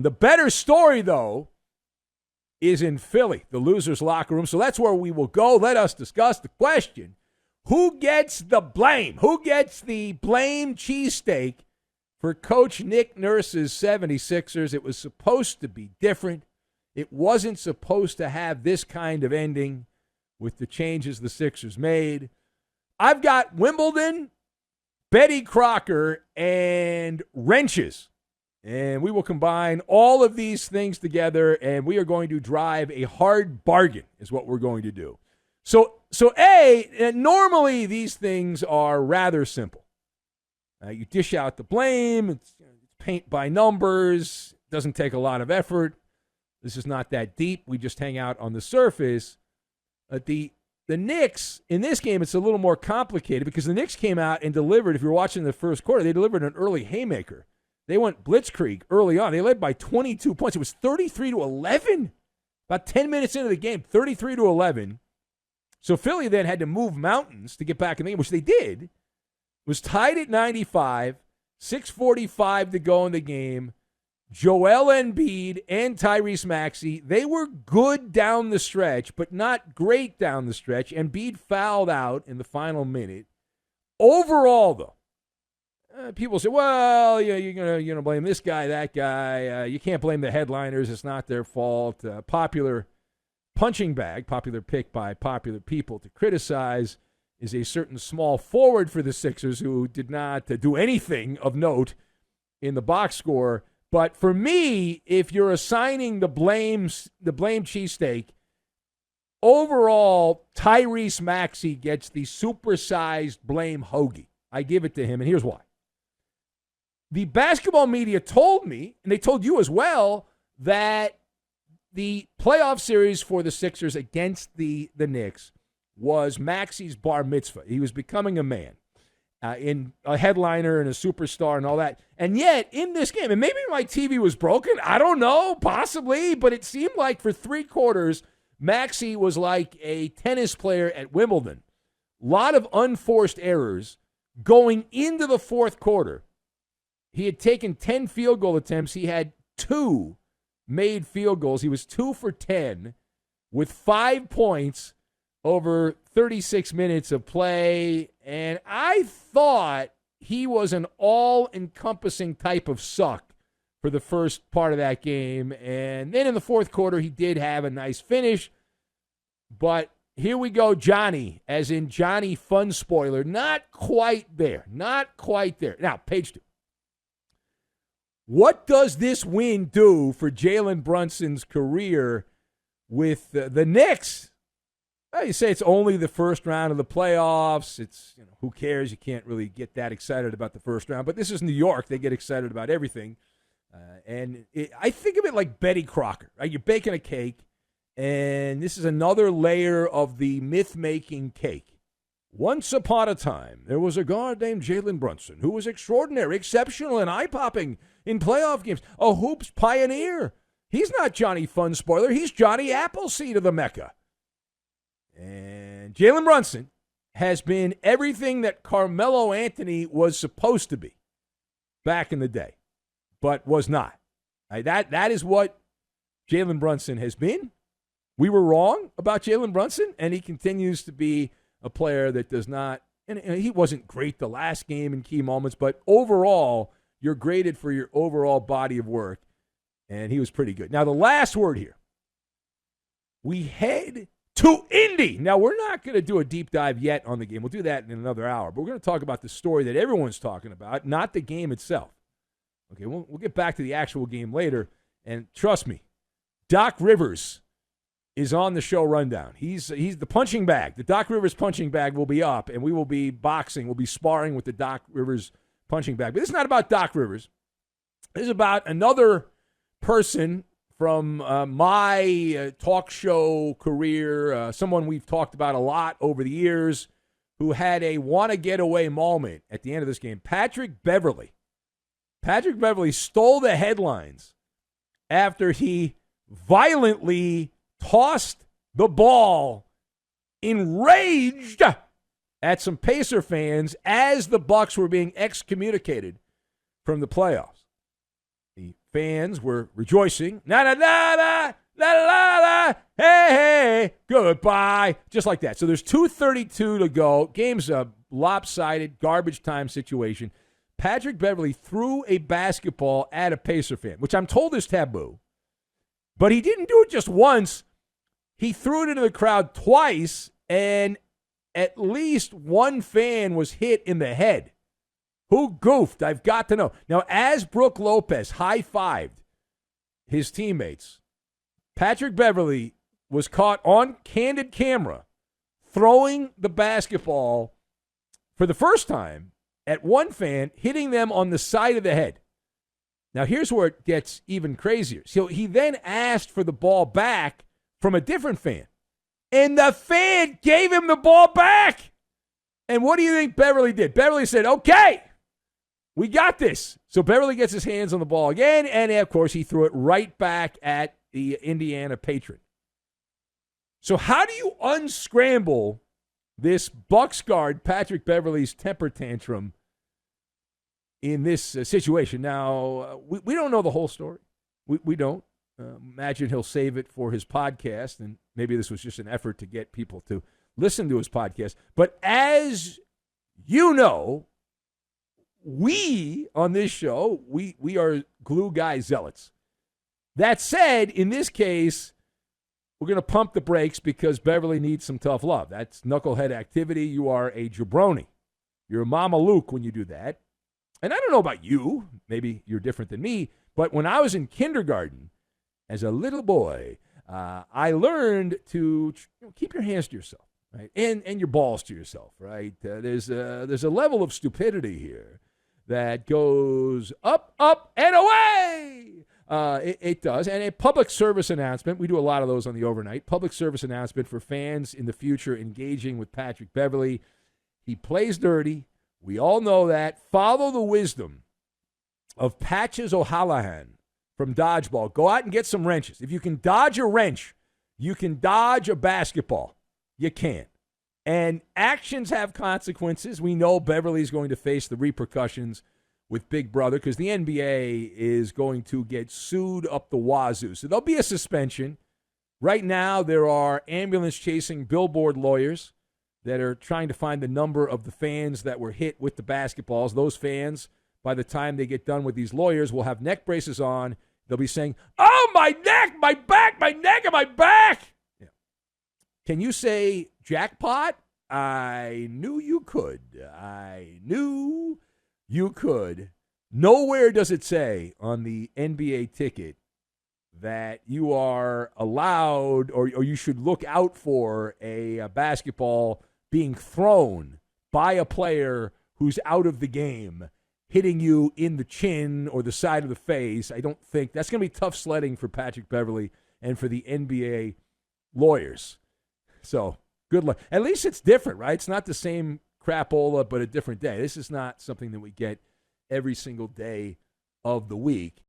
The better story, though, is in Philly, the loser's locker room. So that's where we will go. Let us discuss the question. Who gets the blame? Who gets the blame cheesesteak for Coach Nick Nurse's 76ers? It was supposed to be different. It wasn't supposed to have this kind of ending with the changes the Sixers made. I've got Wimbledon, Betty Crocker, and wrenches. And we will combine all of these things together, and we are going to drive a hard bargain is what we're going to do. So normally these things are rather simple. You dish out the blame. It's paint by numbers. It doesn't take a lot of effort. This is not that deep. We just hang out on the surface. The Knicks, in this game, it's a little more complicated because the Knicks came out and delivered. If you're watching the first quarter, they delivered an early haymaker. They went blitzkrieg early on. They led by 22 points. It was 33-11. About 10 minutes into the game, 33-11. So Philly then had to move mountains to get back in the game, which they did. It was tied at 95, 6:45 to go in the game. Joel Embiid and Tyrese Maxey, they were good down the stretch, but not great down the stretch. Embiid fouled out in the final minute. Overall, though, people say, well, you're gonna blame this guy, that guy. You can't blame the headliners. It's not their fault. Popular punching bag, popular pick by popular people to criticize, is a certain small forward for the Sixers who did not do anything of note in the box score. But for me, if you're assigning the blame cheesesteak, overall, Tyrese Maxey gets the supersized blame hoagie. I give it to him, and here's why. The basketball media told me, and they told you as well, that the playoff series for the Sixers against the Knicks was Maxey's bar mitzvah. He was becoming a man. In a headliner and a superstar and all that. And yet, in this game, and maybe my TV was broken, I don't know, possibly, but it seemed like for 3 quarters, Maxey was like a tennis player at Wimbledon. A lot of unforced errors going into the fourth quarter. He had taken 10 field goal attempts. He had 2 made field goals. He was 2 for 10 with 5 points over 36 minutes of play, and I thought he was an all-encompassing type of suck for the first part of that game, and then in the fourth quarter, he did have a nice finish, but here we go, Johnny, as in Johnny Fun Spoiler, not quite there, not quite there. Now, page 2. What does this win do for Jalen Brunson's career with the Knicks? Well, you say it's only the first round of the playoffs. It's, who cares? You can't really get that excited about the first round. But this is New York. They get excited about everything. I think of it like Betty Crocker. Right? You're baking a cake, and this is another layer of the myth-making cake. Once upon a time, there was a guard named Jalen Brunson who was extraordinary, exceptional, and eye-popping in playoff games. A hoops pioneer. He's not Johnny Fun Spoiler. He's Johnny Appleseed of the Mecca. And Jalen Brunson has been everything that Carmelo Anthony was supposed to be back in the day, but was not. That is what Jalen Brunson has been. We were wrong about Jalen Brunson, and he continues to be a player that does not, and he wasn't great the last game in key moments, but overall, you're graded for your overall body of work, and he was pretty good. Now, the last word here. We head to Indy. Now, we're not going to do a deep dive yet on the game. We'll do that in another hour. But we're going to talk about the story that everyone's talking about, not the game itself. Okay, we'll get back to the actual game later. And trust me, Doc Rivers is on the show rundown. He's the punching bag. The Doc Rivers punching bag will be up, and we will be boxing. We'll be sparring with the Doc Rivers punching bag. But this is not about Doc Rivers. This is about another person from my talk show career, someone we've talked about a lot over the years, who had a want-to-get-away moment at the end of this game. Patrick Beverley. Patrick Beverley stole the headlines after he violently tossed the ball, enraged at some Pacer fans as the Bucks were being excommunicated from the playoffs. The fans were rejoicing. Na na na na la la la. Hey hey, goodbye. Just like that. So there's 2:32 to go. Game's a lopsided garbage time situation. Patrick Beverley threw a basketball at a Pacer fan, which I'm told is taboo. But he didn't do it just once. He threw it into the crowd twice, and at least one fan was hit in the head. Who goofed? I've got to know. Now, as Brook Lopez high-fived his teammates, Patrick Beverley was caught on candid camera throwing the basketball for the first time at one fan, hitting them on the side of the head. Now, here's where it gets even crazier. So he then asked for the ball back from a different fan, and the fan gave him the ball back. And what do you think Beverly did? Beverly said, okay, we got this. So Beverly gets his hands on the ball again, and of course he threw it right back at the Indiana patron. So how do you unscramble this Bucks guard, Patrick Beverley's temper tantrum, in this situation? Now, we don't know the whole story. We don't. Imagine he'll save it for his podcast, and maybe this was just an effort to get people to listen to his podcast. But as you know, we on this show, we are glue guy zealots. That said, in this case, we're going to pump the brakes because Beverly needs some tough love. That's knucklehead activity. You are a jabroni. You're a Mama Luke when you do that. And I don't know about you. Maybe you're different than me. But when I was in kindergarten, as a little boy, I learned to keep your hands to yourself, right, and your balls to yourself, right. There's a level of stupidity here that goes up, up, and away. It does. And a public service announcement. We do a lot of those on the overnight. Public service announcement for fans in the future engaging with Patrick Beverley. He plays dirty. We all know that. Follow the wisdom of Patches O'Hallahan from dodgeball. Go out and get some wrenches. If you can dodge a wrench, you can dodge a basketball. You can't. And actions have consequences. We know Beverly's going to face the repercussions with Big Brother because the NBA is going to get sued up the wazoo. So there'll be a suspension. Right now, there are ambulance-chasing billboard lawyers that are trying to find the number of the fans that were hit with the basketballs. Those fans, by the time they get done with these lawyers, will have neck braces on. They'll be saying, oh, my neck, my back, my neck, and my back. Yeah. Can you say jackpot? I knew you could. I knew you could. Nowhere does it say on the NBA ticket that you are allowed or you should look out for a basketball being thrown by a player who's out of the game, hitting you in the chin or the side of the face. I don't think that's going to be tough sledding for Patrick Beverley and for the NBA lawyers. So good luck. At least it's different, right? It's not the same crapola, but a different day. This is not something that we get every single day of the week.